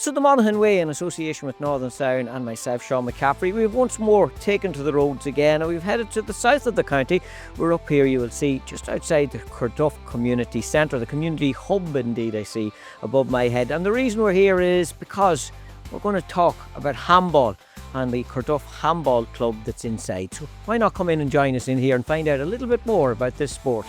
So the Monaghan Way, in association with Northern Sound and myself, Sean McCaffrey, we've once more taken to the roads again, and we've headed to the south of the county. We're up here, you will see, just outside the Corduff Community Centre, the community hub indeed I see above my head. And the reason we're here is because we're going to talk about handball and the Corduff Handball Club that's inside. So why not come in and join us in here and find out a little bit more about this sport.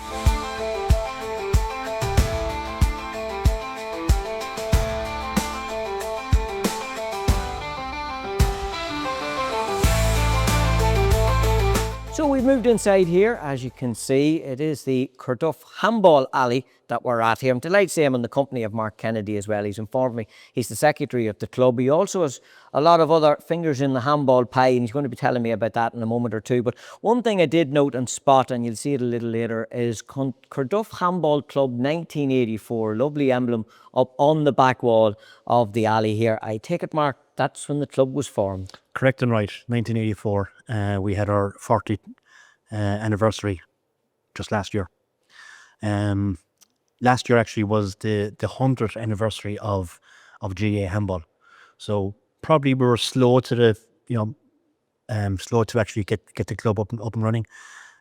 So we've moved inside here, as you can see. It is the Corduff Handball Alley that we're at here. I'm delighted to say I'm in the company of Mark Kennedy as well. He's informed me he's the secretary of the club. He also has a lot of other fingers in the handball pie, and he's going to be telling me about that in a moment or two. But one thing I did note and spot, and you'll see it a little later, is Corduff Handball Club 1984. Lovely emblem up on the back wall of the alley here. I take it, Mark, that's when the club was formed. Correct and right, 1984. We had our 40th anniversary just last year. Last year actually was the 100th anniversary of GAA Handball. So probably we were slow to actually get the club up and running.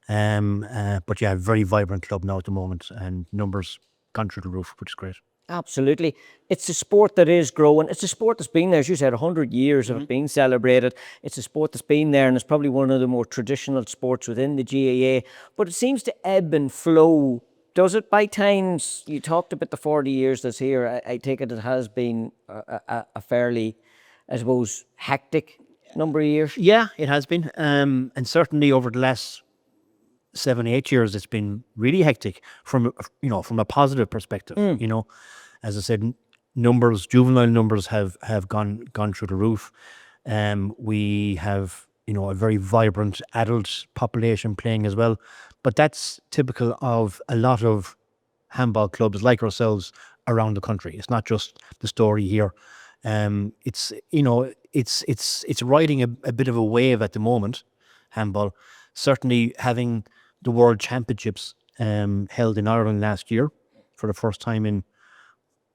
But yeah, very vibrant club now at the moment, and numbers gone through the roof, which is great. Absolutely. It's a sport that is growing. It's a sport that's been there, as you said, 100 years of it being celebrated. It's a sport that's been there, and it's probably one of the more traditional sports within the GAA. But it seems to ebb and flow. Does it by times? You talked about the 40 years that's here. I take it has been a fairly, I suppose, hectic number of years. Yeah, it has been. And certainly over the last 7-8 years, it's been really hectic from a positive perspective. As I said, juvenile numbers have gone through the roof. We have a very vibrant adult population playing as well, but that's typical of a lot of handball clubs like ourselves around the country. It's not just the story here. It's riding a bit of a wave at the moment. Handball, certainly having the World Championships held in Ireland last year for the first time in,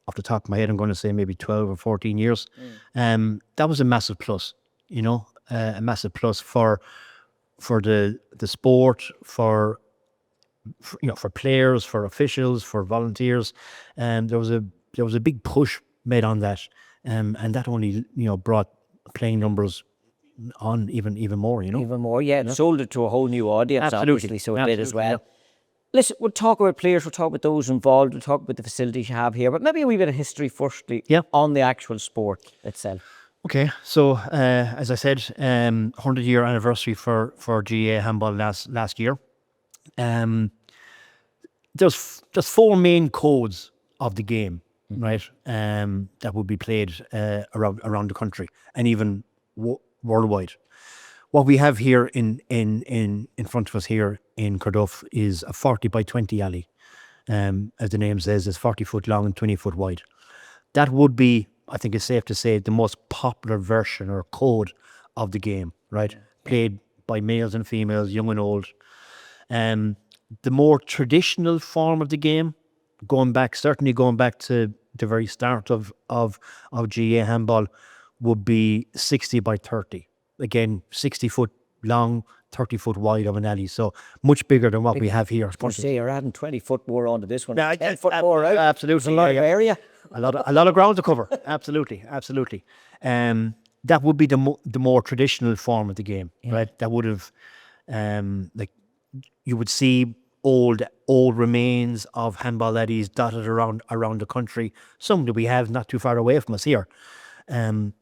off the top of my head, I'm going to say maybe 12 or 14 years. That was a massive plus, a massive plus for the sport, for players, for officials, for volunteers. There was a big push made on that, and that only brought playing numbers on even more, Even more, yeah. It sold it to a whole new audience, Absolutely. obviously, so it did as well. Yeah. Listen, we'll talk about players, we'll talk about those involved, we'll talk about the facilities you have here, but maybe a wee bit of history firstly on the actual sport itself. Okay, so as I said, 100-year anniversary for GAA Handball last year. There's 4 main codes of the game, right? That would be played around the country and even worldwide. What we have here in front of us here in Corduff is a 40 by 20 alley. As the name says, it's 40 foot long and 20 foot wide. That would be, I think it's safe to say, the most popular version or code of the game, right? Played by males and females, young and old. The more traditional form of the game, certainly going back to the very start of GAA Handball, would be 60 by 30. Again, 60 foot long, 30 foot wide of an alley. So much bigger than what we have here. I was going to say, you're adding 20 foot more onto this one. Yeah, 10 foot more out. Absolutely. There's a lot of area. A lot of ground to cover. Absolutely. That would be the more traditional form of the game, right? That would have, you would see old remains of handball addies dotted around the country. Some that we have not too far away from us here. And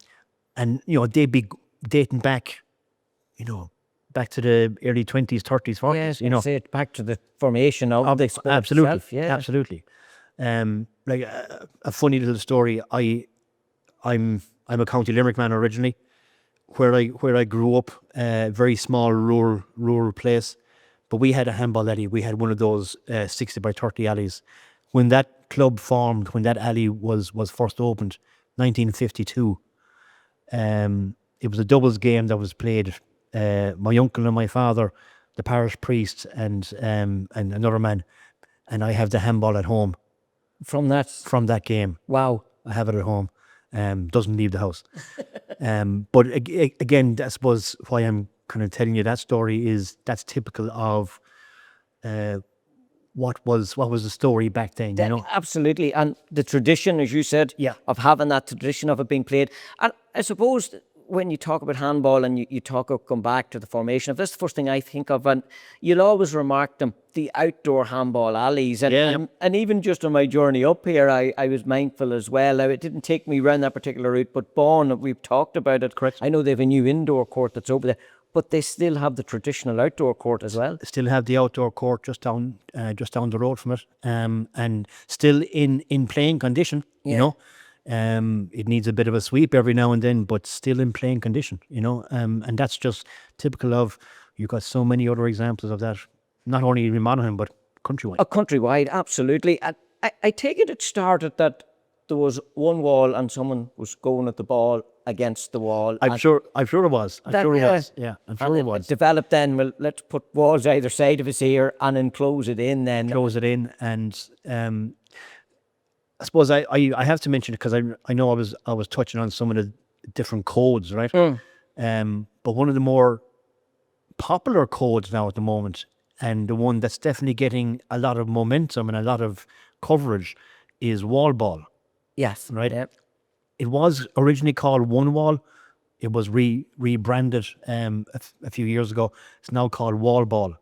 they'd be dating back, back to the early 20s, 30s, 40s. Yes, say it back to the formation of the sport absolutely, itself. Yeah, absolutely. Like a funny little story. I'm a County Limerick man originally, where I grew up, very small rural place, but we had a handball alley. We had one of those 60 by 30 alleys. When that club formed, when that alley was first opened, 1952. It was a doubles game that was played. My uncle and my father, the parish priest, and another man, and I have the handball at home from that game. Wow. I have it at home, doesn't leave the house. But again, I suppose why I'm kind of telling you that story is that's typical of what was the story back then, you know? Absolutely. And the tradition, as you said, Yeah. of having that tradition of it being played. And I suppose when you talk about handball and you talk of come back to the formation of this, the first thing I think of, and you'll always remark them, the outdoor handball alleys. And even just on my journey up here, I was mindful as well. Now, it didn't take me around that particular route, but Bawn, we've talked about it. Correct. I know they have a new indoor court that's over there, but they still have the traditional outdoor court as well. Still have the outdoor court just down the road from it, and still in playing condition. You know, it needs a bit of a sweep every now and then, but still in playing condition. You know, and that's just typical of. You've got so many other examples of that, not only in Monaghan but countrywide. Countrywide, absolutely. And I take it started that there was one wall and someone was going at the ball against the wall. I'm sure it was. I'm sure it was. Yeah, I'm sure it was. It developed then, well, let's put walls either side of us here and enclose it in then. Close it in, and I suppose I have to mention it because I know I was touching on some of the different codes, right? But one of the more popular codes now at the moment, and the one that's definitely getting a lot of momentum and a lot of coverage, is wall ball. Yes. Right. Yep. It was originally called one wall. It was rebranded a few years ago. It's now called wall ball.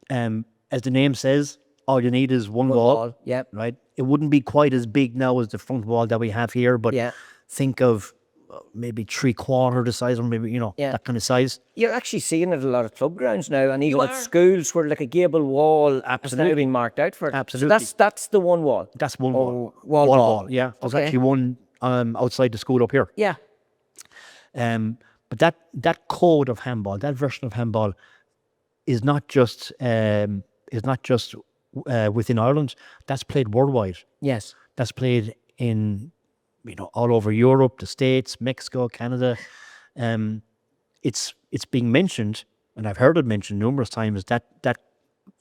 As the name says, all you need is one wall. Yep. Right. It wouldn't be quite as big now as the front wall that we have here, but think of maybe 3/4 the size, or maybe that kind of size. You're actually seeing it at a lot of club grounds now, and even at schools where like a gable wall has now been marked out for it. Absolutely. So that's the one wall. That's one wall. Wall ball. Yeah. There's actually one outside the school up here. Yeah. But that code of handball, that version of handball, is not just within Ireland. That's played worldwide. Yes. That's played in all over Europe, the States, Mexico, Canada. It's being mentioned, and I've heard it mentioned numerous times, that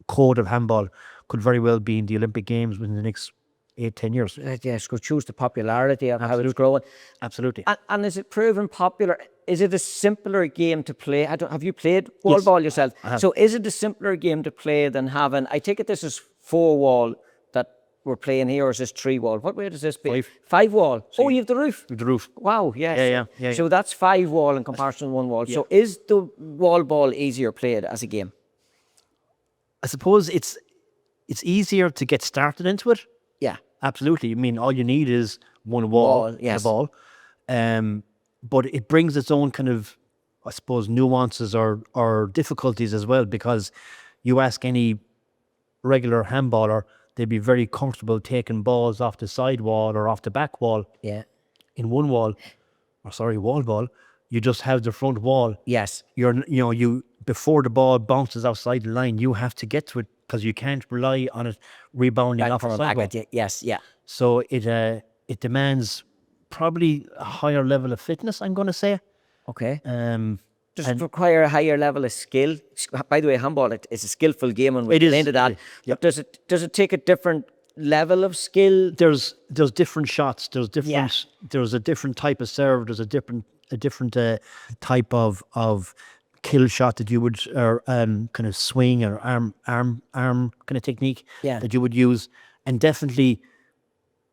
code of handball could very well be in the Olympic Games within the next 8-10 years. Yes, could choose the popularity of how it's growing. Absolutely. And is it proven popular? Is it a simpler game to play? Have you played wall ball yourself? So is it a simpler game to play than having, I take it this is 4 wall that we're playing here, or is this 3 wall? What way does this be? 5 wall. So you have the roof. The roof. Wow, yes. Yeah. So that's 5 wall in comparison to 1 wall. So is the wall ball easier played as a game? I suppose it's easier to get started into it. Yeah. Absolutely. I mean, all you need is one wall, a ball. But it brings its own kind of, I suppose, nuances or difficulties as well, because you ask any regular handballer, they'd be very comfortable taking balls off the side wall or off the back wall. Yeah. In wall ball, you just have the front wall. Yes. You before the ball bounces outside the line, you have to get to it, because you can't rely on it rebounding off the side wall. Yes, yeah. So it demands probably a higher level of fitness, I'm going to say. Okay. Does it require a higher level of skill? By the way, handball is a skillful game, and we're into that. Yep. But does it take a different level of skill? There's different shots. There's a different type of serve. There's a different type of kill shot that you would, or kind of swing or arm kind of technique that you would use, and definitely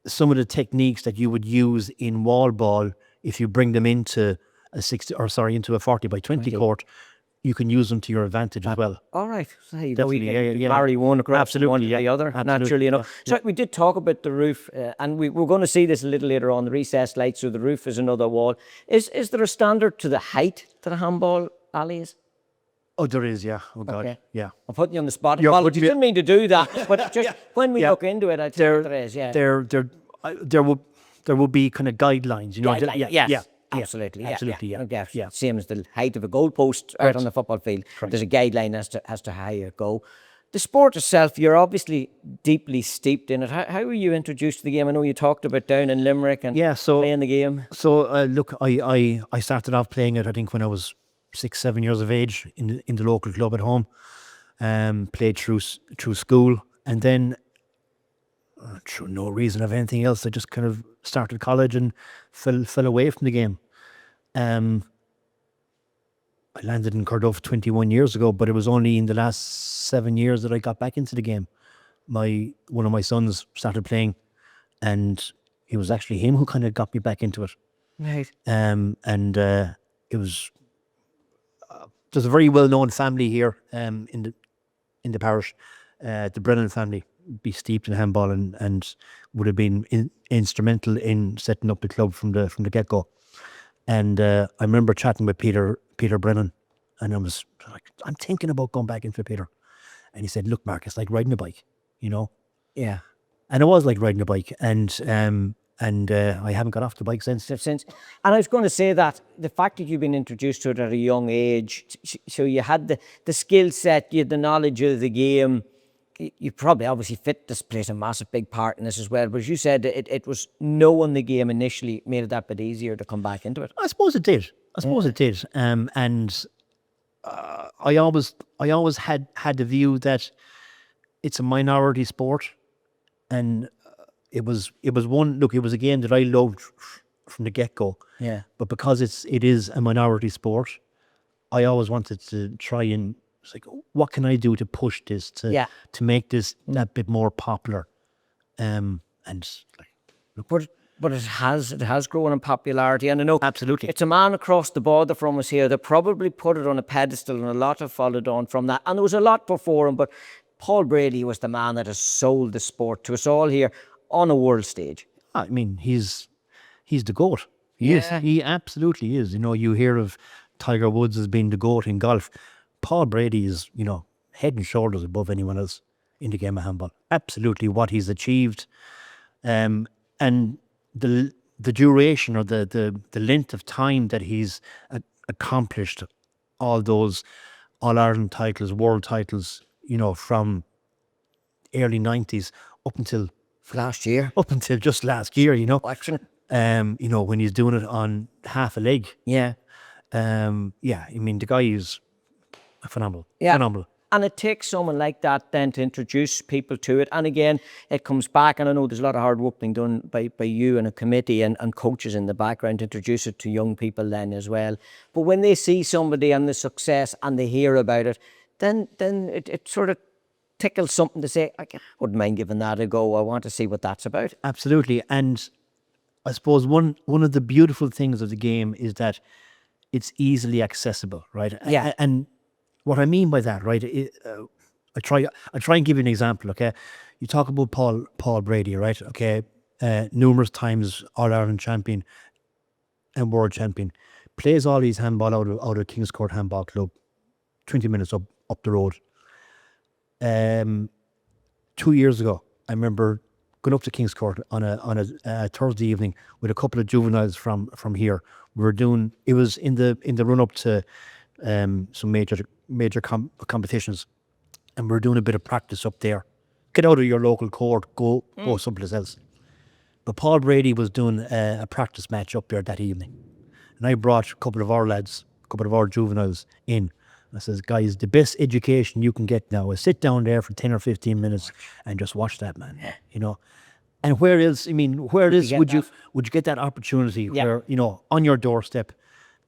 some of the techniques that you would use in wall ball, if you bring them into into a 40 by 20 court, you can use them to your advantage as well. All right. So Definitely, marry one across one to the other, Absolutely. naturally enough. So we did talk about the roof, and we're going to see this a little later on, the recessed lights, so the roof is another wall. Is there a standard to the height that a handball alley is? Oh, there is, yeah. Oh, God, okay. yeah. I'm putting you on the spot. You didn't mean to do that, but just when we look into it, I think there is, There will be kind of guidelines, Yes. Absolutely. Yeah. Same as the height of a goalpost out on the football field. Correct. There's a guideline as to how you go. The sport itself, you're obviously deeply steeped in it. How were you introduced to the game? I know you talked about down in Limerick and playing the game. So look, I started off playing it, I think, when I was 6-7 years of age in the local club at home. Played through school, and then through no reason of anything else. I just kind of started college and fell away from the game. I landed in Corduff 21 years ago, but it was only in the last 7 years that I got back into the game. One of my sons started playing, and it was actually him who kind of got me back into it. Right. It was there's a very well known family here in the parish, the Brennan family, be steeped in handball and would have been instrumental in setting up the club from the get go. And I remember chatting with Peter Brennan, and I was like, I'm thinking about going back into Peter. And he said, look, Mark, it's like riding a bike, you know? Yeah. And it was like riding a bike. And I haven't got off the bike since. And I was going to say that the fact that you've been introduced to it at a young age, so you had the skill set, you had the knowledge of the game. You probably obviously fitness plays a massive big part in this as well. But as you said, it was knowing the game initially made it that bit easier to come back into it. I suppose it did. And I always had the view that it's a minority sport, and it was a game that I loved from the get go. Yeah. But because it is a minority sport, I always wanted to try and it's like, what can I do to push this to make this that bit more popular? But it has grown in popularity, and I know Absolutely. it's a man across the border from us here that probably put it on a pedestal, and a lot have followed on from that. And there was a lot before him, but Paul Brady was the man that has sold the sport to us all here on a world stage. I mean, he's the GOAT. He is. He absolutely is. You know, you hear of Tiger Woods as being the GOAT in golf. Paul Brady is, head and shoulders above anyone else in the game of handball. Absolutely, what he's achieved, and the duration or the length of time that he's accomplished all those All-Ireland titles, world titles, from early 90s up until just last year, when he's doing it on half a leg. Yeah. I mean, the guy is phenomenal. Yeah. Phenomenal. And it takes someone like that then to introduce people to it. And again, it comes back, and I know there's a lot of hard work being done by you and a committee and coaches in the background to introduce it to young people then as well. But when they see somebody and the success and they hear about it, then it sort of tickles something to say, I wouldn't mind giving that a go. I want to see what that's about. Absolutely. And I suppose one of the beautiful things of the game is that it's easily accessible, right? Yeah. And what I mean by that, right? I try and give you an example. Okay, you talk about Paul Brady, right? Okay, numerous times All-Ireland champion and world champion, plays all these handball out of Kings Court Handball Club, 20 minutes up the road. 2 years ago, I remember going up to Kings Court on a Thursday evening with a couple of juveniles from here. We were doing, it was in the run up to some major competitions, and we were doing a bit of practice up there. Get out of your local court, go someplace else. But Paul Brady was doing a practice match up there that evening, and I brought a couple of our lads, a couple of our juveniles in. I says, guys, the best education you can get now is sit down there for 10 or 15 minutes and just watch that, man. And where else would you get that opportunity where, on your doorstep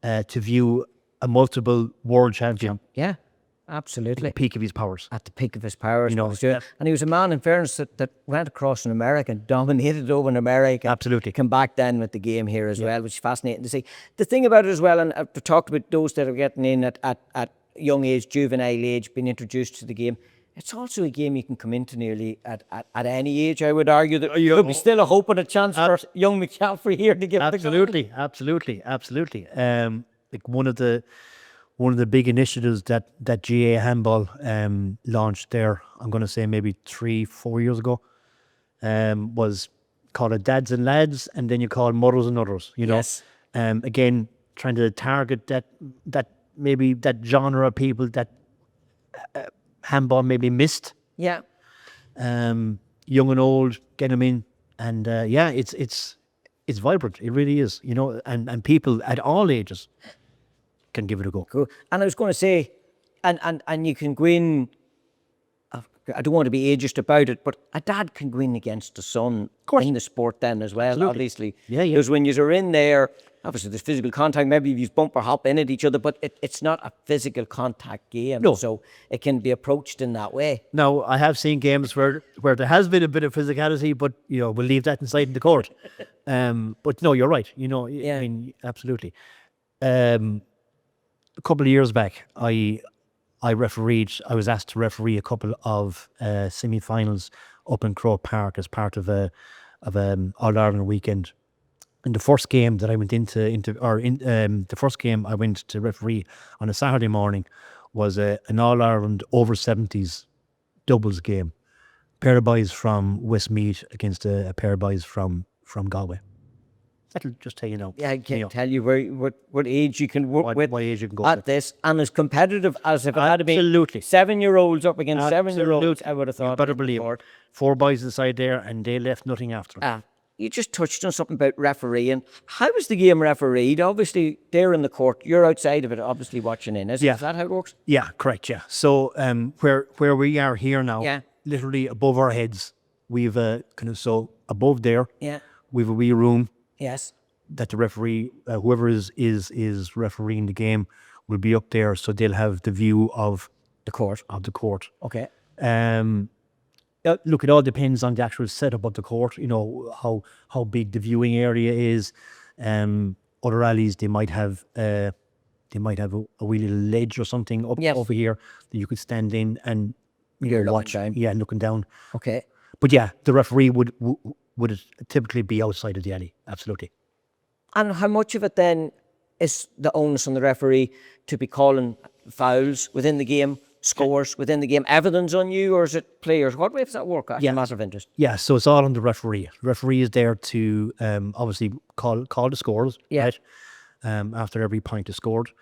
to view a multiple world champion? Yeah, absolutely. At the peak of his powers. At the peak of his powers. And he was a man, in fairness, that went across in America and dominated over in America. Absolutely. Come back then with the game here as well, which is fascinating to see. The thing about it as well, and I've talked about those that are getting in at young age, juvenile age, being introduced to the game. It's also a game you can come into nearly at any age. I would argue that there'll be still a hope and a chance for young McCaffrey here to give absolutely. Like one of the big initiatives that GAA Handball launched there, I'm going to say maybe 3-4 years ago, was called it Dads and Lads, and then you call it Mothers and Others. Yes. Again, trying to target that maybe that genre of people that handball maybe missed. Yeah. Young and old, get them in, and it's vibrant. It really is, and people at all ages can give it a go. Cool. And I was going to say, and you can go in. I don't want to be ageist about it, but a dad can go in against the son in the sport then as well, obviously. Yeah. Because when you're in there, obviously there's physical contact, maybe you bump or hop in at each other, but it's not a physical contact game. No. So it can be approached in that way. Now, I have seen games where there has been a bit of physicality, but, we'll leave that inside in the court. But no, you're right. I mean, absolutely. A couple of years back, I refereed. I was asked to referee a couple of semi-finals up in Croke Park as part of an All Ireland weekend. And the first game that I went the first game I went to referee on a Saturday morning was an All Ireland over 70s doubles game. A pair of boys from Westmeath against a pair of boys from Galway. That'll just tell you now. Yeah, I can tell you what age you can work with what age you can go at with. this, and as competitive as if it had to be Absolutely. 7-year-olds up against 7-year-olds. I would have thought. You better believe it. 4 boys inside there, and they left nothing after them. You just touched on something about refereeing. How was the game refereed? Obviously, they're in the court. You're outside of it, obviously watching in. Is that how it works? Yeah, correct. Yeah. So where we are here now, literally above our heads, we've above there, we've a wee room. Yes. That the referee, whoever is refereeing the game, will be up there, so they'll have the view of the court. Okay. Look, it all depends on the actual setup of the court. How big the viewing area is. Other alleys, they might have a wee little ledge or something up over here that you could stand in and watch. Down. Yeah, looking down. Okay. But yeah, the referee would typically be outside of the alley. Absolutely. And how much of it then is the onus on the referee to be calling fouls within the game, scores within the game, evidence on you, or is it players? What way does that work? That's a massive interest. Yeah, so it's all on the referee. The referee is there to obviously call the scores, right? After every point is scored.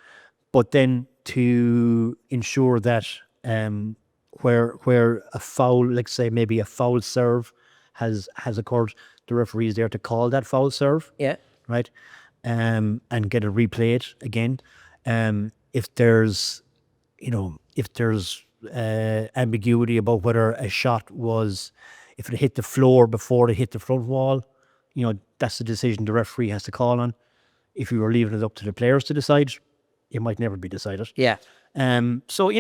But then to ensure that where a foul, like say maybe a foul serve has occurred, the referee is there to call that foul serve. Yeah. Right, and get it replayed again. If there's ambiguity about whether a shot was, if it hit the floor before it hit the front wall, that's the decision the referee has to call on. If you were leaving it up to the players to decide, it might never be decided. Yeah. So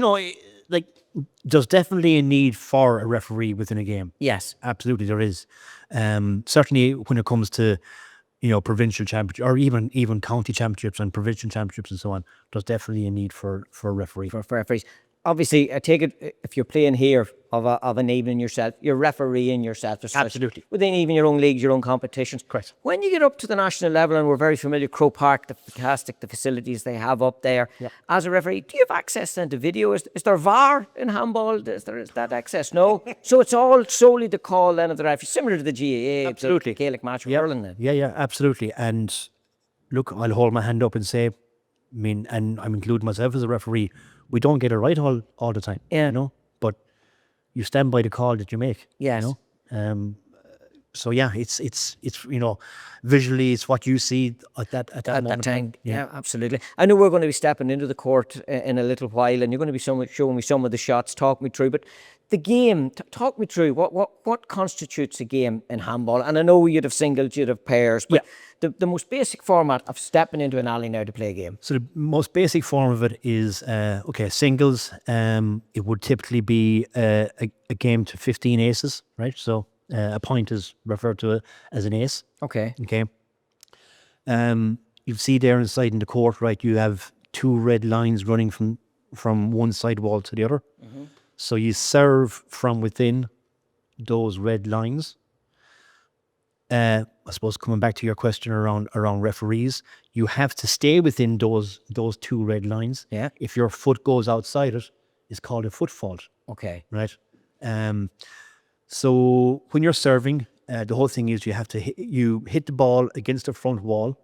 there's definitely a need for a referee within a game. Yes, absolutely there is. Certainly when it comes to provincial championship or even county championships and provincial championships and so on, there's definitely a need for a referee. For referees. Obviously, I take it if you're playing here of an evening yourself, you're refereeing yourself. Absolutely. Within even your own leagues, your own competitions. Correct. When you get up to the national level, and we're very familiar, Croke Park, the facilities they have up there. Yeah. As a referee, do you have access then to video? Is there VAR in handball? Is that access? No. So it's all solely the call then of the referee, similar to the GAA, absolutely. the Gaelic match hurling then. Yeah, absolutely. And look, I'll hold my hand up and say, and I'm including myself as a referee, we don't get it right all the time. Yeah. But you stand by the call that you make. Yes. So yeah, it's visually it's what you see at that moment. That time. Yeah, absolutely. I know we're going to be stepping into the court in a little while, and you're going to be showing me some of the shots. Talk me through, but the game. Talk me through what constitutes a game in handball. And I know you'd have singles, you'd have pairs, but the most basic format of stepping into an alley now to play a game. So the most basic form of it is singles. It would typically be a game to 15 aces, right? So a point is referred to as an ace. Okay. You see there inside in the court, right? You have 2 red lines running from one side wall to the other. Mm-hmm. So you serve from within those red lines. I suppose coming back to your question around referees, you have to stay within those 2 red lines. Yeah. If your foot goes outside it, it's called a foot fault. Okay. Right. So when you're serving, the whole thing is you hit the ball against the front wall,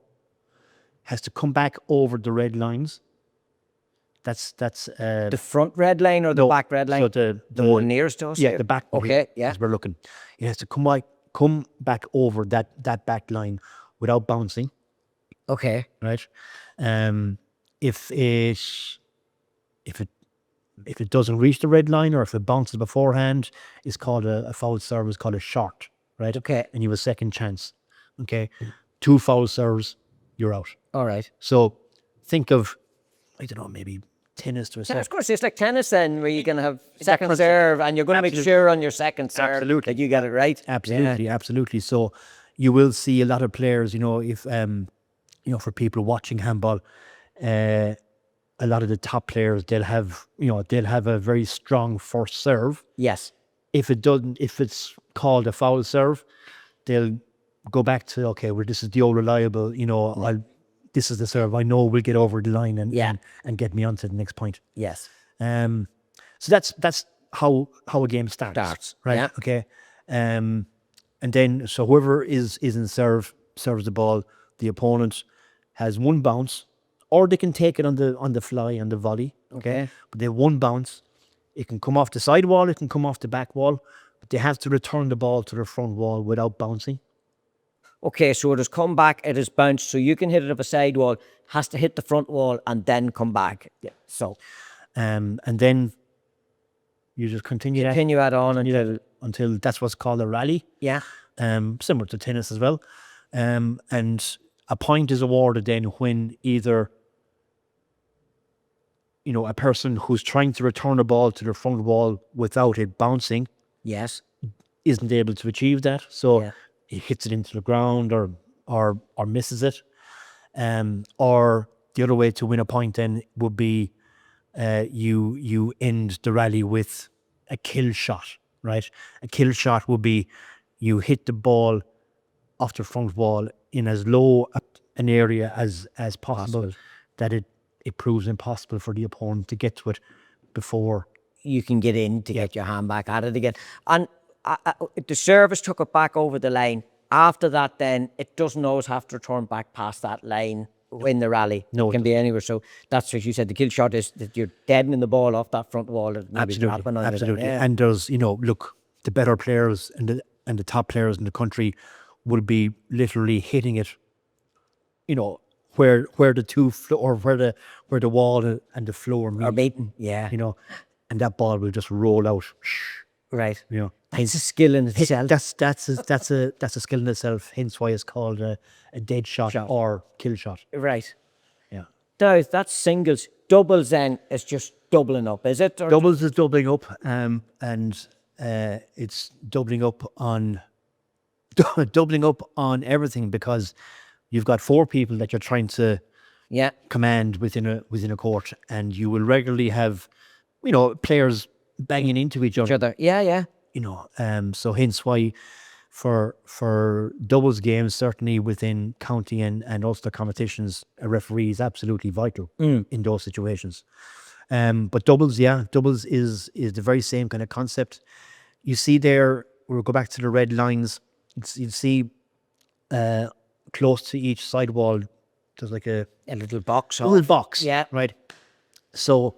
has to come back over the red lines. That's the front red line or the back red line? So the one nearest to us? Yeah, the back. Okay, yeah. As we're looking, it has to come back over that back line without bouncing. Okay. Right. If it if it doesn't reach the red line or if it bounces beforehand, it's called a foul serve. It's called a short, right? Okay. And you have a second chance. Okay. 2 foul serves, you're out. All right. So think of, I don't know, maybe tennis to a Yeah, second. of course, it's like tennis then, where you're going to have second serve, and you're going to make sure on your second serve that you get it right. Absolutely, absolutely. So you will see a lot of players, if for people watching handball, a lot of the top players, they'll have a very strong first serve. Yes. If it's called a foul serve, they'll go back to, okay, well, this is the old reliable, this is the serve I know will get over the line and get me onto the next point. Yes. So that's how a game starts. Right. Yeah. Okay. And then so whoever is in serves the ball, the opponent has one bounce, or they can take it on the fly, on the volley. Okay. But they have one bounce. It can come off the side wall, it can come off the back wall, but they have to return the ball to the front wall without bouncing. Okay, so it has come back, it has bounced, so you can hit it off a side wall, has to hit the front wall and then come back. Yeah. So and then you just continue that on until that's what's called a rally. Yeah. Similar to tennis as well. And a point is awarded then when either a person who's trying to return a ball to the front wall without it bouncing Yes. isn't able to achieve that. So he hits it into the ground or misses it. Or the other way to win a point then would be you end the rally with a kill shot, right? A kill shot would be you hit the ball off the front wall in as low an area as possible, that it proves impossible for the opponent to get to it before you can get in to get your hand back at it again. And the service took it back over the line. After that, then it doesn't always have to return back past that line in the rally. No, it can be anywhere. So that's what you said. The kill shot is that you're deadening the ball off that front wall. Absolutely. And there's, look, the better players and the top players in the country will be literally hitting it, where the two or where the wall and the floor meet. Or meeting, yeah. And that ball will just roll out. Right. It's a skill in itself. That's a skill in itself. Hence why it's called a dead shot or kill shot. Right. Yeah. Now that's singles. Doubles then is just doubling up, is it? Or doubles is doubling up, and it's doubling up on everything, because you've got 4 people that you're trying to command within a court, and you will regularly have players banging into each other. Yeah. So hence why for doubles games, certainly within county and Ulster competitions, a referee is absolutely vital in those situations. But doubles is the very same kind of concept. You see there, we'll go back to the red lines. You see close to each side wall, there's like a little box. Yeah. Right. So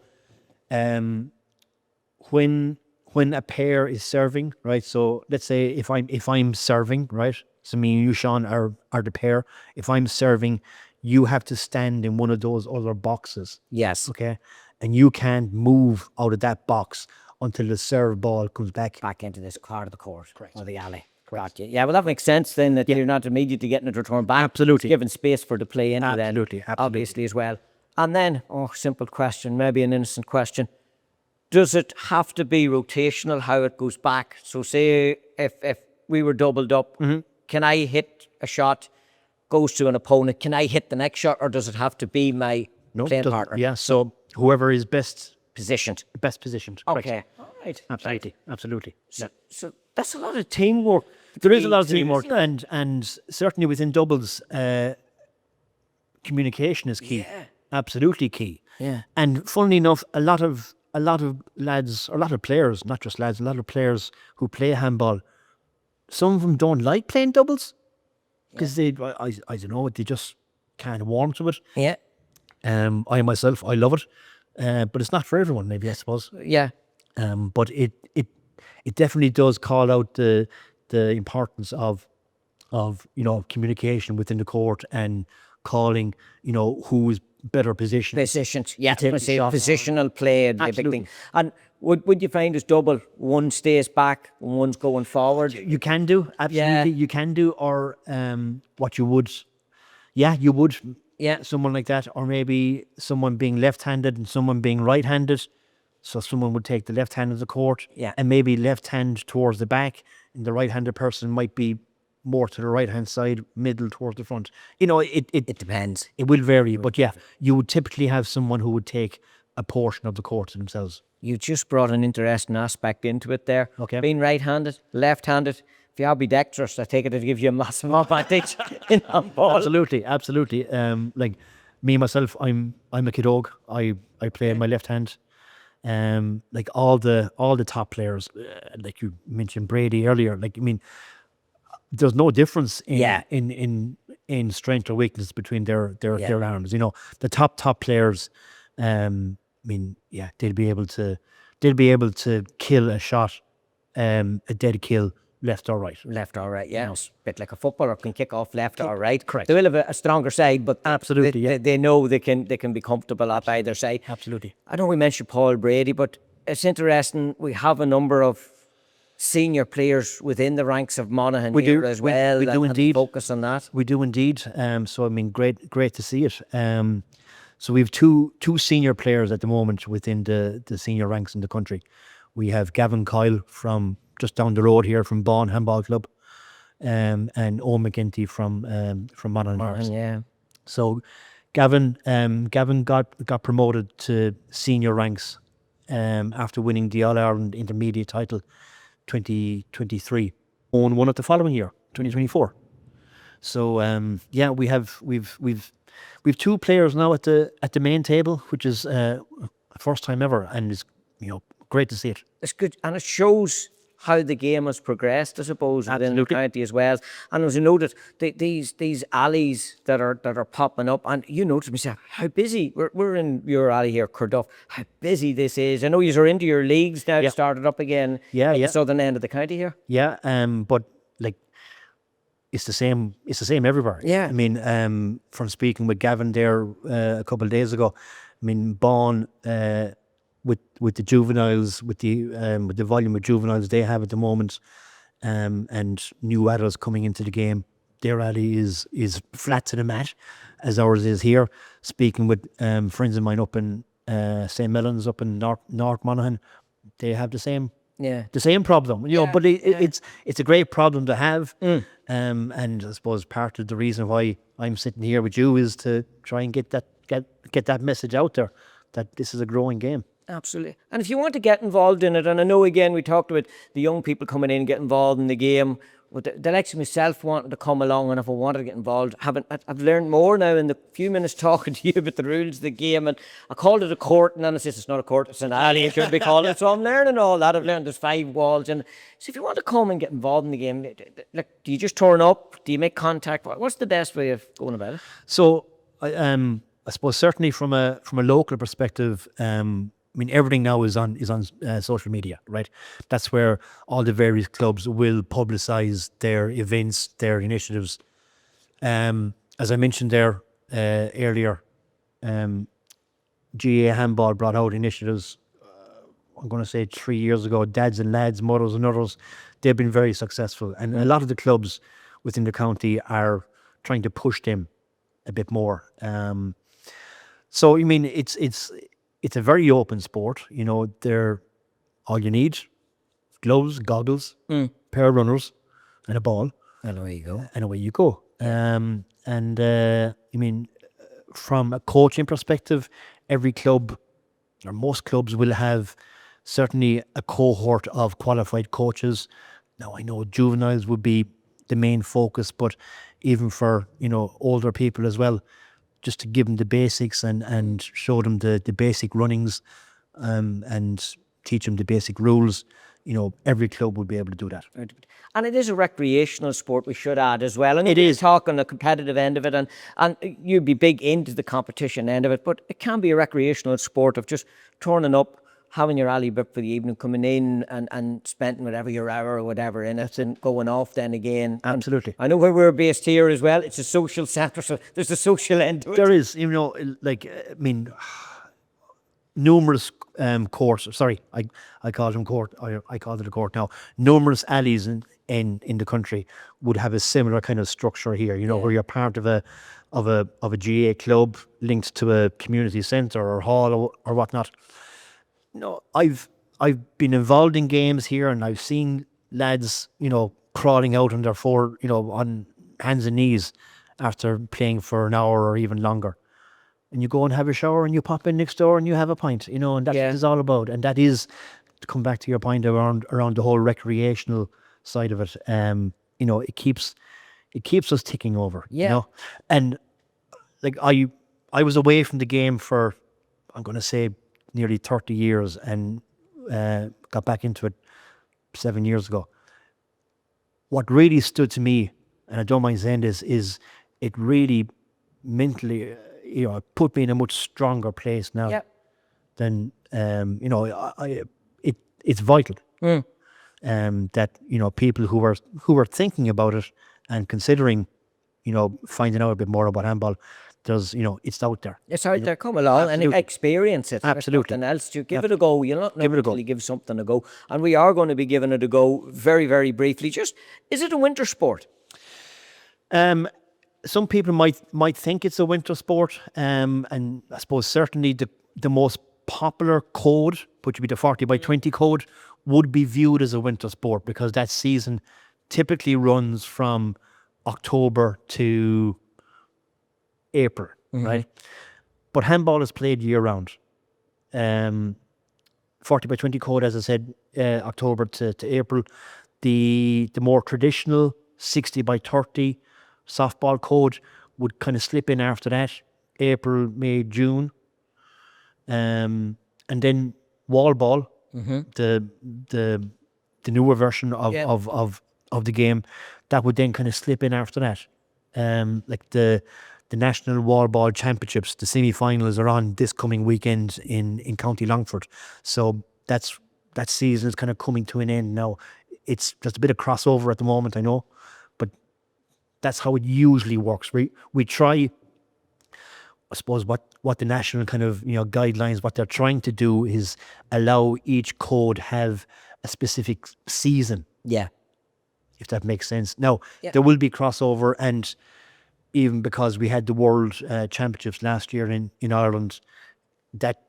when a pair is serving, right? So let's say if I'm serving, right? So me and you, Sean, are the pair. If I'm serving, you have to stand in one of those other boxes. Yes. Okay. And you can't move out of that box until the serve ball comes back into this part of the court. Correct. Or the alley. Correct. Yeah, well, that makes sense then, that you're not immediately getting it returned back. Absolutely. Giving space for the play into Absolutely. obviously, as well. And then, simple question, maybe an innocent question. Does it have to be rotational how it goes back? So say if we were doubled up, can I hit a shot, goes to an opponent, can I hit the next shot, or does it have to be my playing partner? Yeah, so whoever is best positioned. Okay. All right. Absolutely. So that's a lot of teamwork. There is a lot of teamwork, and certainly within doubles, communication is key. Yeah. Absolutely key. Yeah. And funnily enough, a lot of lads, or a lot of players, not just lads, a lot of players who play handball, some of them don't like playing doubles because I don't know, they just can't warm to it. Yeah. I myself, I love it, but it's not for everyone, maybe, I suppose. Yeah. But it definitely does call out the importance of communication within the court, and calling who is better position. Positions, yeah. take I the say shot. positional play, a big Absolutely. thing. And would you find as double, one stays back and one's going forward? You can do, absolutely. Yeah. You can do, or what you would, you would. Yeah. Someone like that, or maybe someone being left-handed and someone being right-handed. So someone would take the left hand of the court, Yeah. and maybe left hand towards the back, and the right-handed person might be more to the right-hand side, middle towards the front. You know, it It depends. it will vary, but yeah, you would typically have someone who would take a portion of the court to themselves. You just brought an interesting aspect into it there. Okay. Being right-handed, left-handed. If you are ambidextrous, I take it to give you a massive advantage in handball. Absolutely. Like me myself, I'm a kidog. I play my left hand. Like all the top players, like you mentioned Brady earlier. Like, I mean, there's no difference in strength or weakness between their arms. You know, the top players. I mean, yeah, they'll be able to kill a shot, a dead kill, left or right. Left or right, yeah. It's a bit like a footballer can kick off left or right. Correct. They will have a stronger side, but Absolutely, yeah. they know they can be comfortable at either side. Absolutely. I know we mentioned Paul Brady, but it's interesting. We have a number of senior players within the ranks of Monaghan here as well. We do and indeed. Focus on that. We do indeed. So I mean, great to see it. So we have two senior players at the moment within the senior ranks in the country. We have Gavin Kyle from just down the road here from Monaghan Handball Club, and Owen McGinty from Monaghan. Monaghan, yeah. So Gavin got promoted to senior ranks after winning the All Ireland Intermediate title 2023. Owen won it the following year, 2024. So we've two players now at the main table, which is first time ever, and it's great to see it. It's good, and it shows how the game has progressed, I suppose, within the county as well. And as you noted, these alleys that are popping up, and you notice myself how busy we're in your alley here, Corduff. How busy this is! I know you're into your leagues now. Started up again. At the southern end of the county here. Yeah, but like it's the same everywhere. Yeah. I mean, from speaking with Gavin there a couple of days ago, I mean, Bawn, with the juveniles, with the volume of juveniles they have at the moment, and new adults coming into the game, their alley is flat to the mat, as ours is here. Speaking with friends of mine up in St. Mellons, up in North Monaghan, they have the same problem, but it's a great problem to have. And I suppose part of the reason why I'm sitting here with you is to try and get that message out there that this is a growing game. Absolutely. And if you want to get involved in it, and I know again we talked about the young people coming in and get involved in the game, with the likes of myself wanting to come along, and if I wanted to get involved, I've learned more now in the few minutes talking to you about the rules of the game. And I called it a court, and then I says it's not a court, it's an alley, it should be called it. So I'm learning all that. I've learned there's 5 walls, and so if you want to come and get involved in the game, like, do you just turn up? Do you make contact? What's the best way of going about it? So I suppose certainly from a local perspective, I mean, everything now is on social media, right? That's where all the various clubs will publicise their events, their initiatives. As I mentioned there earlier, GAA Handball brought out initiatives, I'm going to say 3 years ago, Dads and Lads, Mothers and Others. They've been very successful. And a lot of the clubs within the county are trying to push them a bit more. So, I mean, it's a very open sport. They're all you need: gloves, goggles, pair of runners, and a ball. And away you go. And away you go. I mean, from a coaching perspective, every club, or most clubs, will have certainly a cohort of qualified coaches. Now, I know juveniles would be the main focus, but even for, older people as well, just to give them the basics and show them the basic runnings, and teach them the basic rules. Every club would be able to do that. And it is a recreational sport, we should add as well. And it is. Talk on the competitive end of it, and you'd be big into the competition end of it, but it can be a recreational sport of just turning up having your alley book for the evening, coming in and spending whatever your hour or whatever in it and going off then again. Absolutely. And I know where we're based here as well. It's a social centre, so there's a social end to it. There is, numerous courts. Sorry, I called them court. I called it a court now. Numerous alleys in the country would have a similar kind of structure here. Where you're part of a GAA club linked to a community centre or hall or whatnot. I've been involved in games here, and I've seen lads, crawling out on their on hands and knees after playing for an hour or even longer. And you go and have a shower and you pop in next door and you have a pint, and that's what it's all about. And that is, to come back to your point around the whole recreational side of it, it keeps us ticking over. And like I was away from the game for, I'm going to say, nearly 30 years, and got back into it 7 years ago. What really stood to me, and I don't mind saying this, is it really mentally, put me in a much stronger place now than, it's vital that, people who are thinking about it and considering, finding out a bit more about handball, it's out there. It's out there. Come along and experience it. Absolutely. Nothing else. You give it a go. You'll not normally give something a go. And we are going to be giving it a go very, very briefly. Just, is it a winter sport? Some people might think it's a winter sport, and I suppose certainly the most popular code, which would be the 40x20 code, would be viewed as a winter sport because that season typically runs from October to April, right? But handball is played year round. 40x20 code, as I said, October to April. The more traditional 60x30 softball code would kind of slip in after that, April, May, June. And then wall ball, the newer version of the game, that would then kind of slip in after that. Like the National Wall Ball Championships, the semi-finals are on this coming weekend in County Longford. So that season is kind of coming to an end now. It's just a bit of crossover at the moment, I know, but that's how it usually works. We try, I suppose, what the national kind of guidelines, what they're trying to do is allow each code have a specific season. Yeah. If that makes sense. Now, there will be crossover, and even because we had the World Championships last year in Ireland, that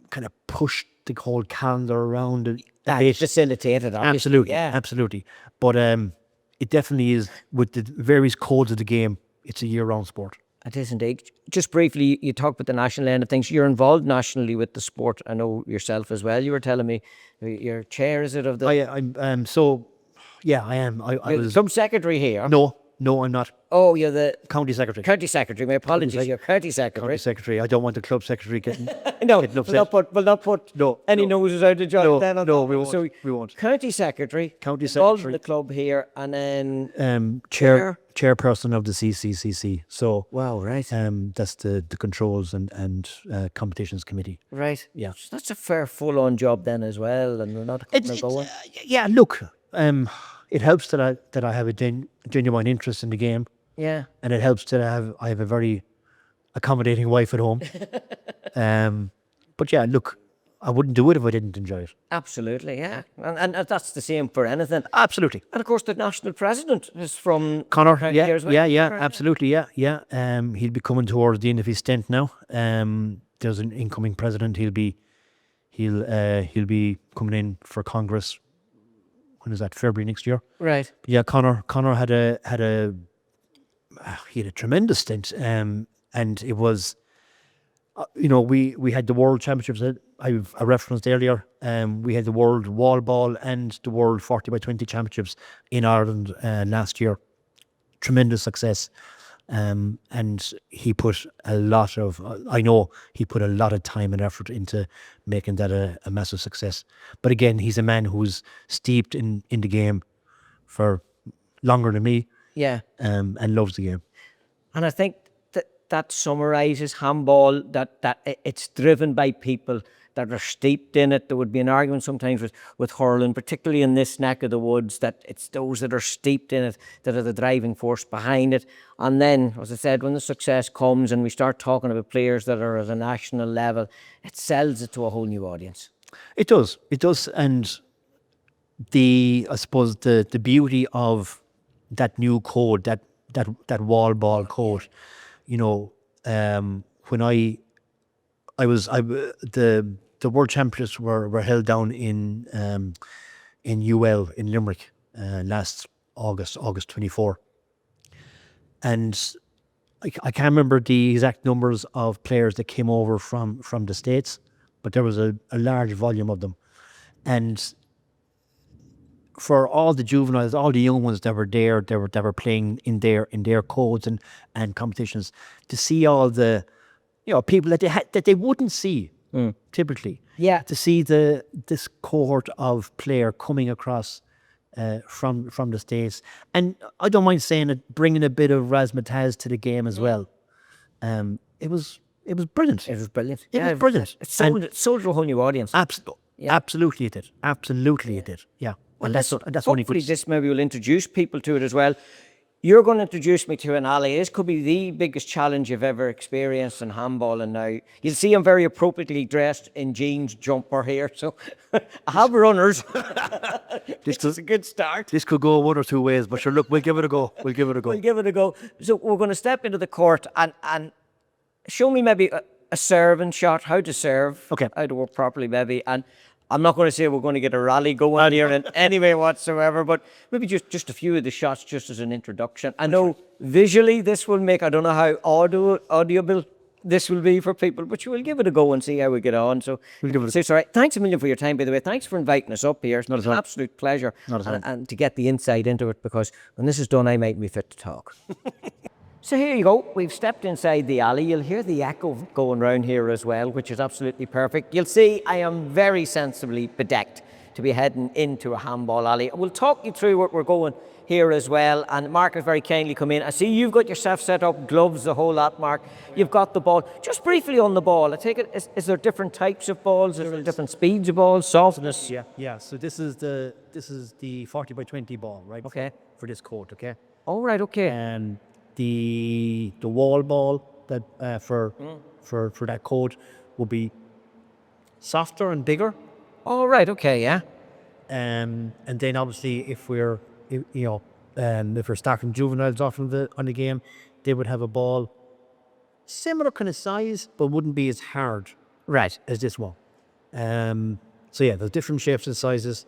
kind of pushed the whole calendar around. That facilitated, obviously. Absolutely. But it definitely is, with the various codes of the game, it's a year-round sport. It is indeed. Just briefly, you talked about the national end of things. You're involved nationally with the sport. I know yourself as well. You were telling me your chair, is it, of the... I am. I was some secretary here. No, I'm not. Oh, you're the county secretary. County secretary. My apologies. You're county secretary. County secretary. I don't want the club secretary getting getting upset. We'll not put any noses out of joint. We won't. So we won't. County secretary. Involved in the club here, and then chairperson of the CCCC. So wow, right. That's the controls and competitions committee. Right. Yeah. So that's a fair full-on job then as well, and we're not going. Look. It helps that I have a genuine interest in the game. Yeah. And it helps that I have a very accommodating wife at home. But look, I wouldn't do it if I didn't enjoy it. Absolutely, yeah. And that's the same for anything. Absolutely. And of course, the national president is from Connor. Here as well. Absolutely, yeah. He'll be coming towards the end of his stint now. There's an incoming president. He'll be coming in for Congress. When is that? February next year. Right. Yeah, Connor had a tremendous stint, and it was, we had the World Championships that I referenced earlier. We had the World Wall Ball and the World 40x20 Championships in Ireland last year. Tremendous success. And he put a lot of time and effort into making that a massive success. But again, he's a man who's steeped in the game for longer than me. Yeah. And loves the game. And I think that summarises handball, that it's driven by people that are steeped in it. There would be an argument sometimes with hurling, particularly in this neck of the woods, that it's those that are steeped in it that are the driving force behind it. And then, as I said, when the success comes and we start talking about players that are at a national level, it sells it to a whole new audience. It does. And I suppose the beauty of that new code, that wall ball code, when the World Championships were held down in UL in Limerick last August 24, and I can't remember the exact numbers of players that came over from the States, but there was a large volume of them, and for all the juveniles, all the young ones that were there, that were playing in their codes and competitions, to see all the people that they wouldn't see typically. Yeah. To see this cohort of player coming across from the States, and I don't mind saying it, bringing a bit of razzmatazz to the game as well. It was brilliant. It was brilliant. It was brilliant. It sold to a whole new audience. Absolutely, it did. Absolutely, it did. Yeah. Well, that's only hopefully good. this maybe will introduce people to it as well. You're going to introduce me to an alley. This could be the biggest challenge you've ever experienced in handball, and now you'll see I'm very appropriately dressed in jeans jumper here. So I have runners. This is a good start. This could go one or two ways, but sure, look, we'll give it a go. We'll give it a go. So we're going to step into the court and show me maybe a serving shot, how to serve, okay, how to work properly maybe, and I'm not going to say we're going to get a rally going here in any way whatsoever, but maybe just a few of the shots just as an introduction. I know visually this will make, I don't know how audible this will be for people, but you will give it a go and see how we get on. So we'll give it all right. Thanks a million for your time, by the way. Thanks for inviting us up here. It's an absolute pleasure. And to get the insight into it, because when this is done, I might be fit to talk. So here you go. We've stepped inside the alley. You'll hear the echo going round here as well, which is absolutely perfect. You'll see I am very sensibly bedecked to be heading into a handball alley. We'll talk you through what we're going here as well. And Mark has very kindly come in. I see you've got yourself set up, gloves, the whole lot, Mark. You've got the ball. Just briefly on the ball, I take it, is there different types of balls? Is there different speeds of balls, softness? Yeah. So this is the 40 by 20 ball, right? Okay. For this court, okay? All right, okay. And the wall ball that for that court will be softer and bigger. All right, okay, yeah. And then obviously if we're starting juveniles off on the game, they would have a ball similar kind of size, but wouldn't be as hard, right, as this one. So yeah, there's different shapes and sizes,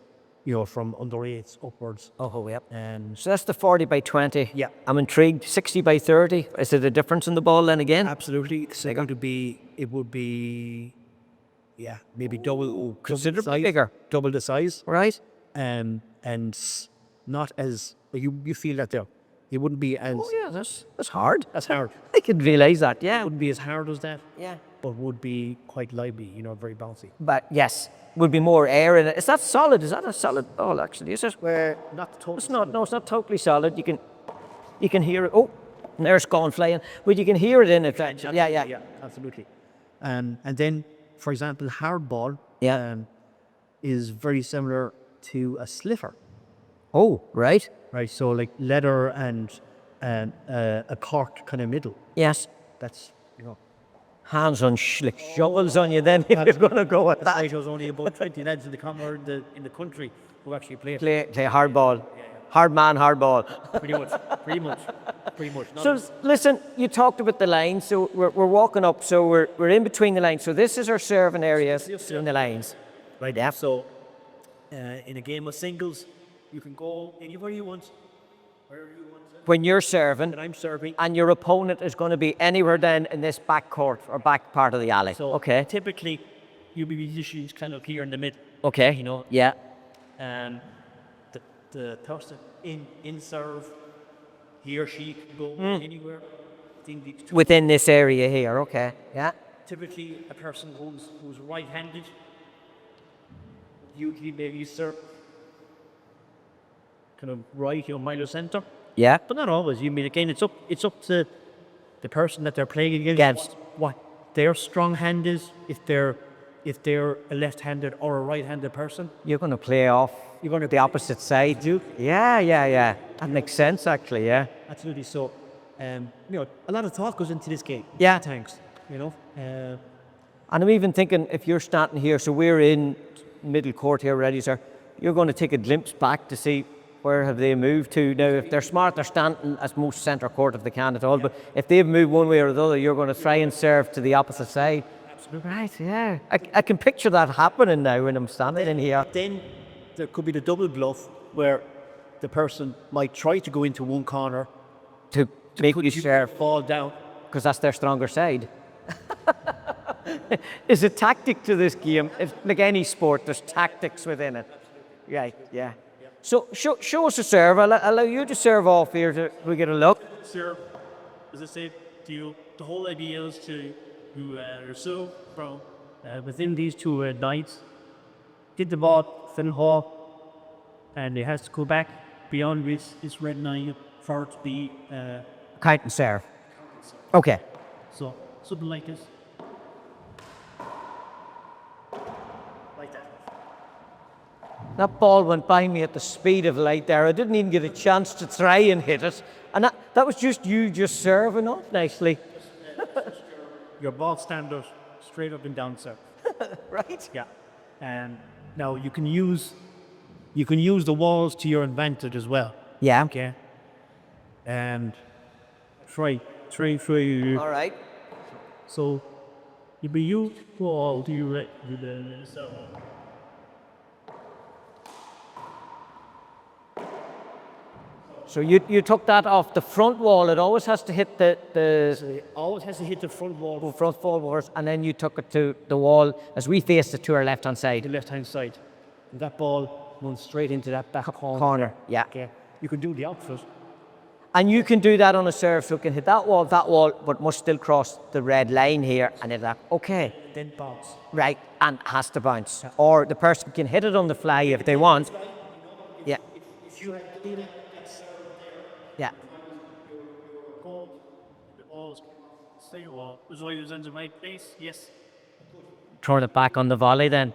from under 8s upwards. Oh, yep. And so that's the 40 by 20. Yeah. I'm intrigued. 60 by 30. Is there a difference in the ball then again? Absolutely. It would be, maybe Considerably bigger. Double the size. Right. And not as, you feel that there. It wouldn't be as... Oh, yeah, that's hard. That's hard. I could realise that, yeah. It wouldn't be as hard as that. Yeah. But would be quite lively, very bouncy. But yes, would be more air in it. Is that solid? Is that a solid ball, actually? Is it? Not totally. It's not. No, it's not totally solid. You can hear it. Oh, and there's gone flying. But you can hear it in it. Yeah, absolutely. And then, for example, hardball is very similar to a sliver. Oh, right. Right. So like leather and a cork kind of middle. Yes. That's hands on shovels on you then if you're going to go with that. There's only about 20 lads in the country who actually play it. Play hardball. Yeah. Hard man, hardball. Pretty much. So listen, you talked about the lines. So we're walking up. So we're in between the lines. So this is our serving area in the lines. Right. Yeah. So in a game of singles, you can go anywhere you want, wherever you want. When you're serving, and I'm serving, and your opponent is going to be anywhere then in this back court or back part of the alley. So okay. Typically, you'll be usually kind of here in the middle. Okay. Yeah. And the person in serve, he or she can go anywhere within this area here. Okay. Yeah. Typically, a person who's right-handed, usually maybe serve kind of right, minor center. Yeah. But not always. Again, it's up to the person that they're playing against. What their strong hand is. If if they're a left-handed or a right-handed person. You're going to play off. You're going to the opposite side. Yeah. That makes sense, actually. Yeah. Absolutely. So, a lot of thought goes into this game. Yeah. Thanks. And I'm even thinking, if you're starting here, so we're in middle court here already, sir. You're going to take a glimpse back to see where have they moved to. Now, if they're smart, they're standing as most centre court if they can at all. But if they've moved one way or the other, you're going to try and serve to the opposite side. Absolutely. Right, yeah. I can picture that happening now when I'm standing in here. Then there could be the double bluff where the person might try to go into one corner To make you serve, fall down. because that's their stronger side. Is a tactic to this game. If, like any sport, there's tactics within it. Right, yeah. So show us a serve. I'll allow you to serve off here to we get a look. Sir, as I said to you, the whole idea is to serve from Within these two nights, did the ball fill hall, and it has to go back beyond this red line for it to be Kite and serve. Okay. so something like this. Like that. That ball went by me at the speed of light there. I didn't even get a chance to try and hit it. And that was just you just serving off nicely. Your ball standard straight up and down, sir. Right? Yeah. And now you can use the walls to your advantage as well. Yeah. Okay. And try. All right. So you be you wall to you right to the so. So you took that off the front wall. It always has to hit the It always has to hit the front wall, front forwards, and then you took it to the wall as we faced it to our left-hand side. the left hand side. And that ball runs straight into that back Corner, yeah. Okay. You can do the opposite. And you can do that on a serve, so it can hit that wall, but must still cross the red line here, and hit that. Okay, Then bounce. right, and has to bounce. Or the person can hit it on the fly if they want. Yeah, If you had that yeah. goal, the balls stay wall. Was I was into my place? Yes. Throw it back on the volley then.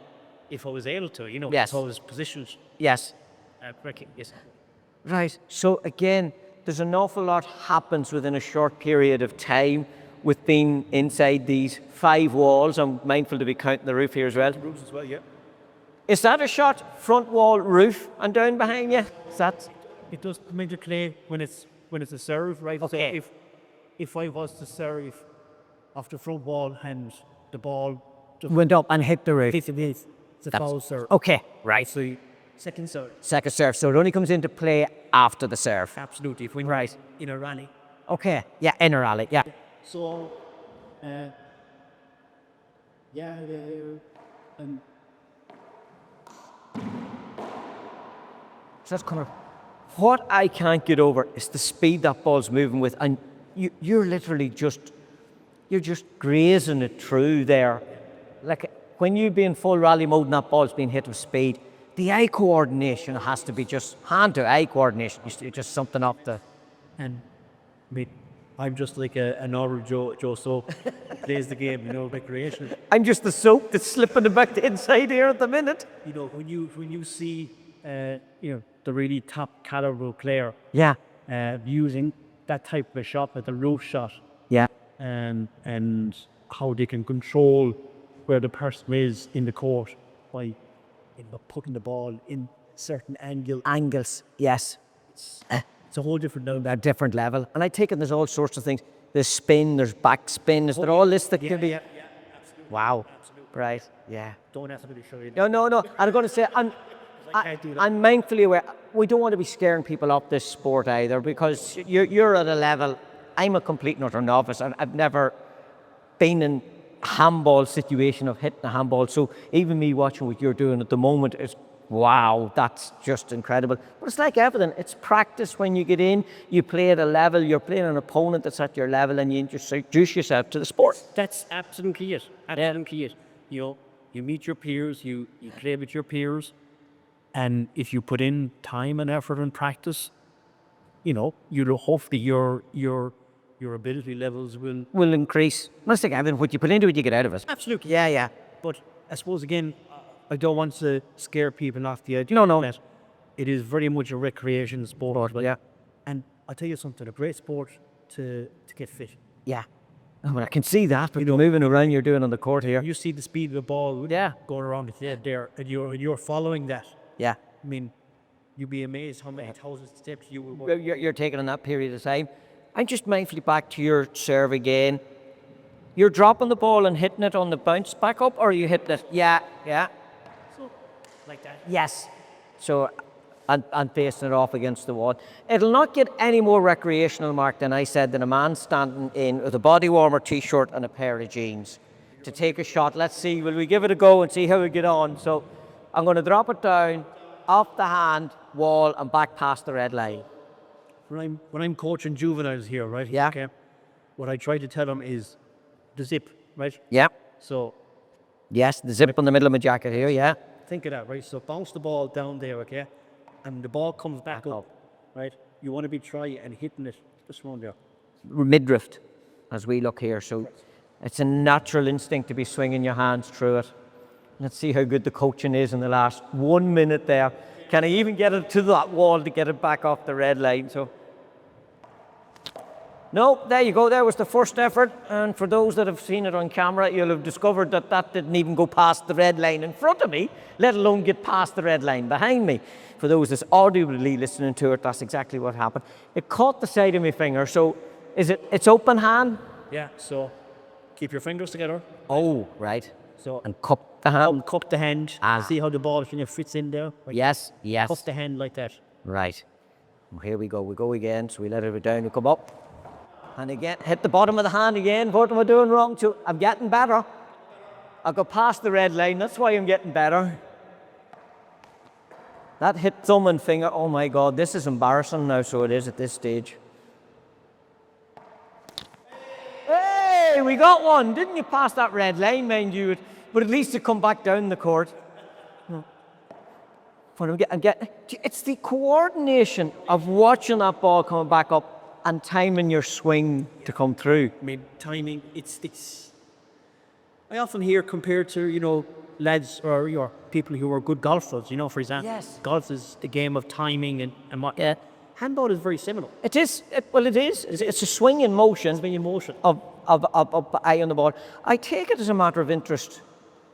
if I was able to, Yes. if I was positioned Yes. correctly. Yes. Right. So again, there's an awful lot happens within a short period of time with being inside these 5 walls. I'm mindful to be counting the roof here as well. Roofs as well, yeah. Is that a shot? Front wall, roof, and down behind you? Is that? It does come into play when it's a serve, right? Okay. So if I was to serve off the front wall and the ball just Went up and hit the roof. hits it's a foul serve. Okay. Right. So second serve. Second serve. So it only comes into play after the serve. Absolutely. If we Right. in a rally. Okay. Yeah. In a rally. Yeah. So and So that's kind of what I can't get over is the speed that ball's moving with, and you're literally you're just grazing it through there. Like when you be in full rally mode and that ball's being hit with speed, the eye coordination has to be just hand to eye coordination. It's just something up the. and I mean, I'm just like a normal Joe Soap plays the game, recreation. I'm just the soap that's slipping back the inside here at the minute. When you see the really top caliber player Yeah. using that type of a shot, like the roof shot, Yeah. and how they can control where the person is in the court by putting the ball in certain angle. Angles. Yes. It's a whole different level. A different level. And I take it there's all sorts of things. There's spin, there's back spin. Is there all this that can be? Yeah, absolutely. Wow. Right. Yeah. Don't have to really show you. No. I'm going to say, I can't do that. I'm mindfully aware. We don't want to be scaring people off this sport either, because you're at a level. I'm a complete and utter novice, and I've never been in a handball situation of hitting a handball. So even me watching what you're doing at the moment is, wow, that's just incredible. But it's like everything. It's practice when you get in. You play at a level. You're playing an opponent that's at your level, and you introduce yourself to the sport. That's absolutely it. Absolutely it. You meet your peers. You play with your peers. And if you put in time and effort and practice, you'll hopefully your ability levels will Will increase. Let's take everything. What you put into it, you get out of it. absolutely. Yeah. But I suppose again, I don't want to scare people off the idea. No. That it is very much a recreation sport. Yeah. And I'll tell you something, a great sport to get fit. Yeah. I mean, I can see that, but moving around you're doing on the court here. You see the speed of the ball going around its head there, and you're following that. Yeah. I mean, you'd be amazed how many thousand steps you will Well, you're taking in that period of time. I'm just mindfully back to your serve again. You're dropping the ball and hitting it on the bounce back up, or are you hitting it? Yeah. So, like that. Yes. So, and facing it off against the wall. It'll not get any more recreational, Mark, than I said, than a man standing in with a body warmer t-shirt and a pair of jeans to take a shot. Let's see, will we give it a go and see how we get on? So I'm going to drop it down, off the hand, wall, and back past the red line. When I'm coaching juveniles here, right? Yeah. Okay, what I try to tell them is the zip, right? Yeah. So Yes, the zip on the middle of my jacket here, yeah. think of that, right? So bounce the ball down there, okay? And the ball comes back up, right? You want to be trying and hitting it just around there. Midriff, as we look here. So it's a natural instinct to be swinging your hands through it. Let's see how good the coaching is in the last 1 minute there. Can I even get it to that wall to get it back off the red line? So, no, there you go. There was the first effort. And for those that have seen it on camera, you'll have discovered that that didn't even go past the red line in front of me, let alone get past the red line behind me. For those that's audibly listening to it, that's exactly what happened. It caught the side of my finger. So it's open hand? Yeah, so keep your fingers together. Oh, right. So And cup the hand? cup the hand. See how the ball kind of fits in there? Right? Yes. Cup the hand like that. Right. Well, here we go. We go again. So we let it down. We come up. And again, hit the bottom of the hand again. What am I doing wrong? So I'm getting better. I go past the red line. That's why I'm getting better. That hit thumb and finger. Oh my God, this is embarrassing now. So it is at this stage. Hey, we got one. Didn't you pass that red line, mind you? But at least to come back down the court. But it's the coordination of watching that ball coming back up and timing your swing to come through. I mean, timing, it's... I often hear compared to, lads or your people who are good golfers, for example. Yes. Golf is the game of timing and what... Yeah. Handball is very similar. It is. It's a swing in motion. Swing in motion. Of eye on the ball. I take it as a matter of interest.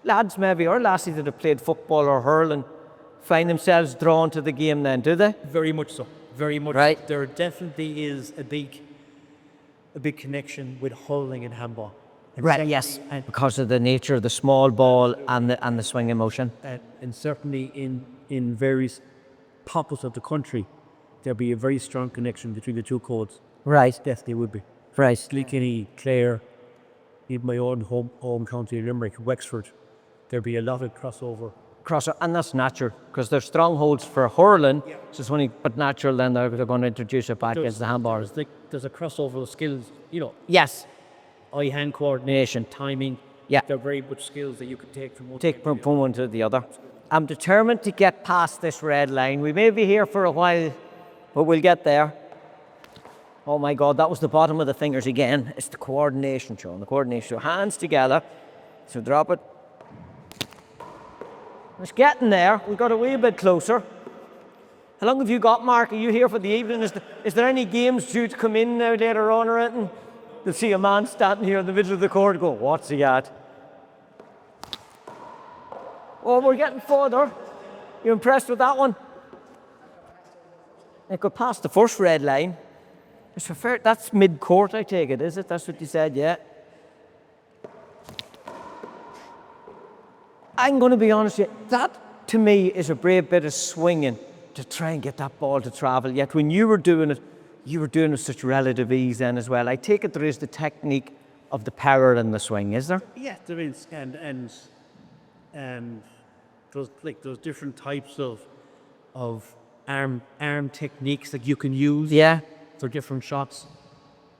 Lads maybe, or lassies that have played football or hurling, find themselves drawn to the game then, do they? Very much so. Very much. Right. There definitely is a big connection with hurling and handball. And Right, certainly- yes. And, Because of the nature of the small ball and the swing in motion. and certainly in various pockets of the country, there'll be a very strong connection between the two codes. Right, Definitely would be. right. Kilkenny, Clare, even my own home county, Limerick, Wexford, there'll be a lot of crossover. And that's natural, because they're strongholds for hurling, so it's only but natural then they're going to introduce it back against the handballers. There's a crossover of skills, Yes, eye-hand coordination, timing. Yeah. They're very much skills that you can take from one take thing from to the other. one to the other. I'm determined to get past this red line. We may be here for a while, but we'll get there. Oh my God, that was the bottom of the fingers again. It's the coordination, Sean, the coordination. So hands together. So drop it. It's getting there. We got a wee bit closer. How long have you got, Mark? Are you here for the evening? Is there any games due to come in now later on or anything? You'll see a man standing here in the middle of the court go, what's he at? Oh, we're getting further. You impressed with that one? It got past the first red line. That's mid-court, I take it, is it? That's what you said, yeah. I'm going to be honest with you, that to me is a brave bit of swinging to try and get that ball to travel. Yet when you were doing it with such relative ease then as well. I take it there is the technique of the power and the swing, is there? Yeah, there is, and those different types of arm techniques that you can use. Yeah. For different shots.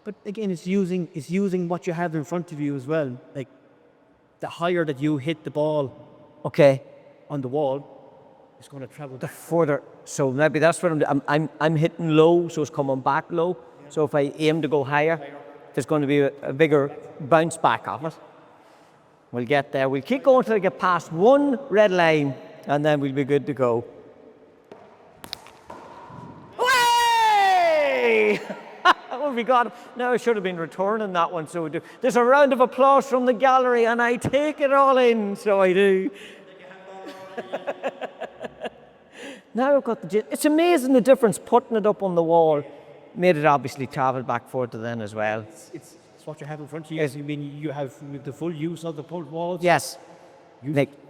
But again, it's using what you have in front of you as well. Like the higher that you hit the ball, okay, on the wall, it's going to travel. The further. So maybe that's what I'm hitting low, so it's coming back low. Yeah. So if I aim to go higher, there's going to be a bigger bounce back of it. We'll get there. We'll keep going till I get past one red line, and then we'll be good to go. Way! Oh, we got him. No, I should have been returning that one, so we do. There's a round of applause from the gallery, and I take it all in, so I do. Now I've got the... It's amazing the difference putting it up on the wall. Made it obviously travel back further then as well. It's what you have in front of you. I mean, you have the full use of the pull walls. Yes,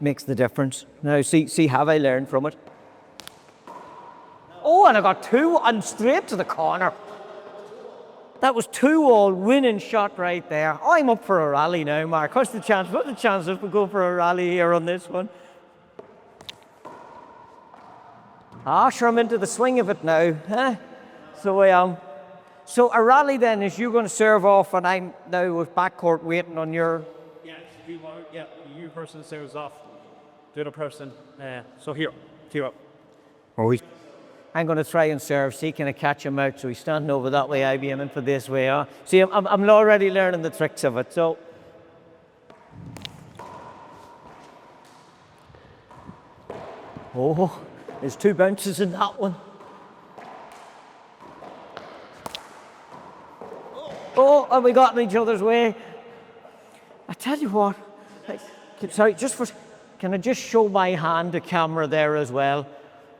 makes the difference. Now see, have I learned from it? Oh, and I got two and straight to the corner. That was 2-all winning shot right there. I'm up for a rally now, Mark. What's the chances we go for a rally here on this one? Ah, sure, I'm into the swing of it now. Huh? So I am. So a rally then is you going to serve off, and I'm now with backcourt waiting on your... You person serves off, the other person. So here up. I'm going to try and serve, see can I catch him out. So he's standing over that way, I'll be aiming for this way. See, I'm already learning the tricks of it, so... Oh, there's 2 bounces in that one. Oh, and we got in each other's way. I tell you what, sorry, can I just show my hand to camera there as well?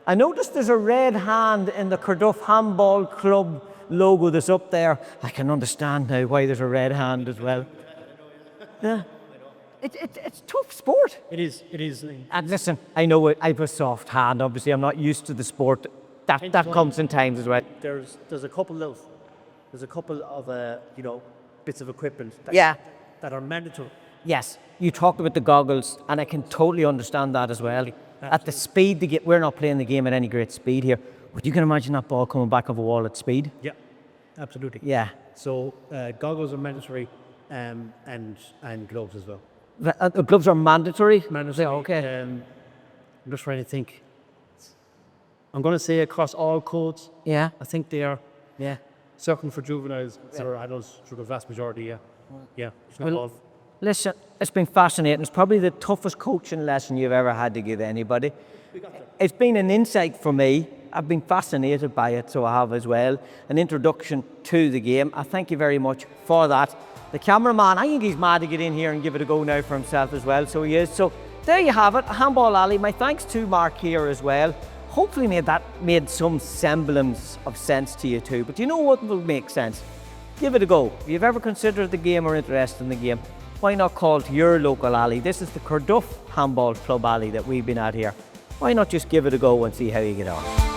I noticed there's a red hand in the Corduff Handball Club logo that's up there. I can understand now why there's a red hand as well. Yeah. It's tough sport. It is. And listen, I know I have a soft hand, obviously I'm not used to the sport. That comes in times as well. There's a couple of bits of equipment that are mandatory. Yes, you talked about the goggles, and I can totally understand that as well. Absolutely. At the speed we're not playing the game at any great speed here. But you can imagine that ball coming back over a wall at speed. Yeah, absolutely. Yeah. So goggles are mandatory, and gloves as well. Gloves are mandatory? Mandatory. Yeah, okay. I'm just trying to think. I'm going to say across all codes. Yeah. I think they are. Yeah. Certain for juveniles or adults, for the vast majority, yeah. Yeah, it's not all. Listen, it's been fascinating. It's probably the toughest coaching lesson you've ever had to give anybody. It's been an insight for me. I've been fascinated by it, so I have as well. An introduction to the game. I thank you very much for that. The cameraman, I think he's mad to get in here and give it a go now for himself as well, so he is. So there you have it, Handball Alley. My thanks to Mark here as well. Hopefully made some semblance of sense to you too. But you know what will make sense? Give it a go. If you've ever considered the game or interested in the game, why not call to your local alley? This is the Corduff Handball Club alley that we've been at here. Why not just give it a go and see how you get on?